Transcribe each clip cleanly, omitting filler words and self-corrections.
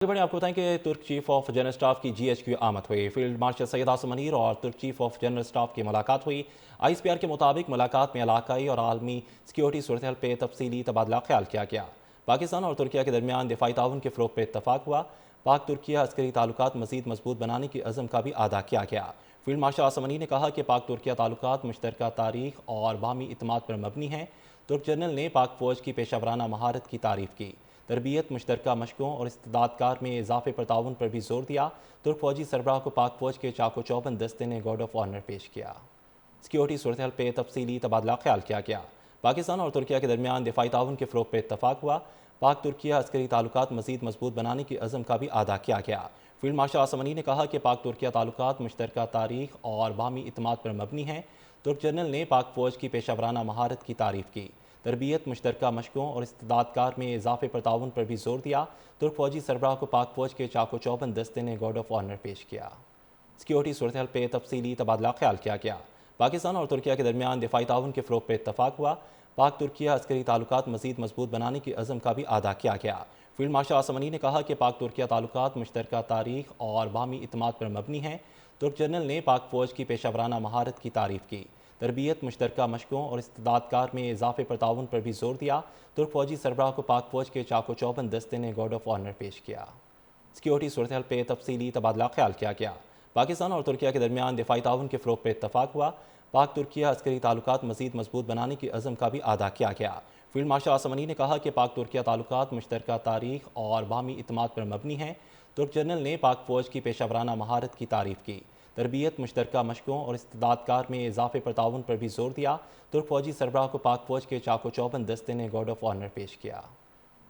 बड़े आपको बताएं कि तुर्क चीफ ऑफ जनरल स्टाफ की GHQ आमद हुई। फील्ड मार्शल सैयद आसिम मुनीर और तुर्क चीफ ऑफ जनरल स्टाफ की मुलाकात हुई। ISPR के मुताबिक मुलाकात में इलाकाई और आलमी सिक्योरिटी सूरत हाल पे तफसीली तबादला ख्याल किया गया। पाकिस्तान और तुर्किया के दरमियान दिफाई ताउन के फ़रोग़ पर इत्तफाक हुआ। पाक तुर्किया अस्करी ताल्लुकात मज़ीद मजबूत बनाने की अज़म का भी अदा किया गया। फील्ड मार्शल आसिम मुनीर ने कहा कि पाक तुर्किया ताल्लुकात मुश्तरका तारीख और बाहमी इत्मीनान पर मबनी हैं। तुर्क जनरल ने पाक फ़ौज की पेशा वराना महारत की तारीफ़ की। तरबियत, मुश्तरका मशकों और इस्तेदादकार में इजाफे पर ताउन पर भी जोर दिया। तुर्क फौजी सरबराह को पाक फौज के चाको चौबंद दस्ते ने गार्ड ऑफ ऑनर पेश किया। सिक्योरिटी सूरत हाल पे तफसीली तबादला ख्याल किया गया। पाकिस्तान और तुर्किया के दरमियान दिफाई ताउन के फ़रोग़ पर इत्तफाक हुआ। पाक तुर्किया अस्करी ताल्लुकात मज़ीद मजबूत बनाने की अज़म का भी अदा किया गया। फील्ड मार्शल आसिम मुनीर ने कहा कि पाक तुर्किया ताल्लुकात मुश्तरका तारीख और बाहमी इत्मीनान पर मबनी हैं। तुर्क जनरल ने पाक फ़ौज की पेशा वराना महारत की तारीफ़ की। तरबियत, मुश्तरका मशकों और इस्तेदादकार में इजाफे पर ताउन पर भी जोर दिया। तुर्क फौजी सरबराह को पाक फौज के चाको चौबंद दस्ते ने गार्ड ऑफ ऑनर पेश किया। सिक्योरिटी सूरत हाल पे तफसीली तबादला ख्याल किया गया। पाकिस्तान और तुर्किया के दरमियान दिफाई ताउन के फ़रोग़ पर इत्तफाक हुआ। पाक तुर्किया अस्करी ताल्लुकात मज़ीद मजबूत बनाने की अज़म का भी अदा किया गया। फील्ड मार्शल आसिम मुनीर ने कहा कि पाक तुर्किया ताल्लुकात मुश्तरका तारीख और बाहमी इत्मीनान पर मबनी हैं। तुर्क जनरल ने पाक फ़ौज की पेशा वराना महारत की तारीफ़ की। तरबियत, मुश्तरका मशकों और इस्तेदादकार में इजाफे पर ताउन पर भी जोर दिया। तुर्क फौजी सरबराह को पाक फौज के चाको चौबंद दस्ते ने गार्ड ऑफ ऑनर पेश किया। सिक्योरिटी सूरत हाल पे तफसीली तबादला ख्याल किया गया। पाकिस्तान और तुर्किया के दरमियान दिफाई ताउन के फ़रोग़ पर इत्तफाक हुआ। पाक तुर्किया अस्करी ताल्लुकात मज़ीद मजबूत बनाने की अज़म का भी अदा किया गया। फील्ड मार्शल आसिम मुनीर ने कहा कि पाक तुर्किया ताल्लुकात मुश्तरका तारीख और बाहमी इत्मीनान पर मबनी हैं। तुर्क जनरल ने पाक फौज की पेशा वराना महारत की तारीफ़ की। तरबियत, मुश्तरका मशकों और इस्तेदादकार में इजाफे पर ताउन पर भी जोर दिया। तुर्क फौजी सरबराह को पाक फौज के चाको चौबंद दस्ते ने गार्ड ऑफ ऑनर पेश किया।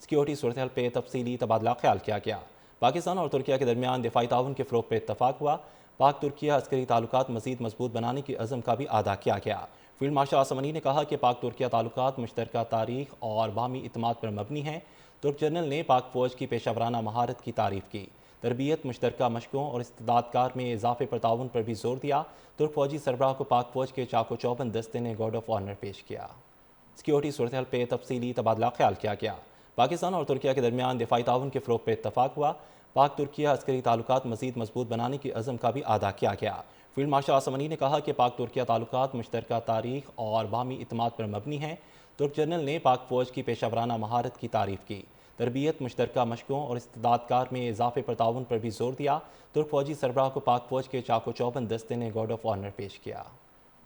सिक्योरिटी सूरत हाल पे तफसीली तबादला ख्याल किया गया। पाकिस्तान और तुर्किया के दरमियान दिफाई ताउन के फ़रोग़ पर इत्तफाक हुआ। पाक तुर्किया अस्करी ताल्लुकात मज़ीद मजबूत बनाने की अज़म का भी अदा किया गया। फील्ड मार्शल आसिम मुनीर ने कहा कि पाक तुर्किया ताल्लुकात मुश्तरका तारीख और बाहमी इत्मीनान पर मबनी हैं। तुर्क जनरल ने पाक फौज की पेशा वराना महारत की तारीफ़ की। तरबियत, मुश्तरका मशकों और इस्तेदादकार में इजाफे पर ताउन पर भी जोर दिया। तुर्क फौजी सरबराह को पाक फौज के चाको चौबंद दस्ते ने गार्ड ऑफ ऑनर पेश किया। सिक्योरिटी सूरत हाल पे तफसीली तबादला ख्याल किया गया। पाकिस्तान और तुर्किया के दरमियान दिफाई ताउन के फ़रोग़ पर इत्तफाक हुआ। पाक तुर्किया अस्करी ताल्लुकात मज़ीद मजबूत बनाने की अज़म का भी अदा किया गया। फील्ड मार्शल आसिम मुनीर ने कहा कि पाक तुर्किया ताल्लुकात मुश्तरका तारीख और बाहमी इत्मीनान पर मबनी हैं। तुर्क जनरल ने पाक फौज की पेशा वराना महारत की तारीफ़ की। तरबियत, मुश्तरका मशकों और इस्तेदादकार में इजाफे पर ताउन पर भी जोर दिया। तुर्क फौजी सरबराह को पाक फौज के चाको चौबंद दस्ते ने गार्ड ऑफ ऑनर पेश किया।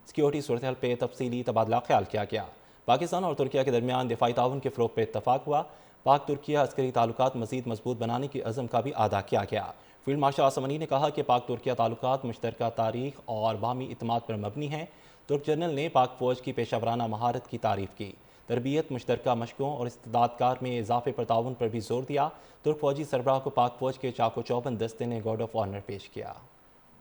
सिक्योरिटी सूरत हाल पे तफसीली तबादला ख्याल किया गया। पाकिस्तान और तुर्किया के दरमियान दिफाई ताउन के फ़रोग़ पर इत्तफाक हुआ। पाक तुर्किया अस्करी ताल्लुकात मज़ीद मजबूत बनाने की अज़म का भी अदा किया गया। फील्ड मार्शल आसिम मुनीर ने कहा कि पाक तुर्किया ताल्लुकात मुश्तरका तारीख और बाहमी इत्मीनान पर मबनी हैं। तुर्क जनरल ने पाक फौज की पेशा वराना महारत की तारीफ़ की। तरबियत, मुश्तरका मशकों और इस्तेदादकार में इजाफे पर ताउन पर भी जोर दिया। तुर्क फौजी सरबराह को पाक फौज के चाको चौबंद दस्ते ने गार्ड ऑफ ऑनर पेश किया।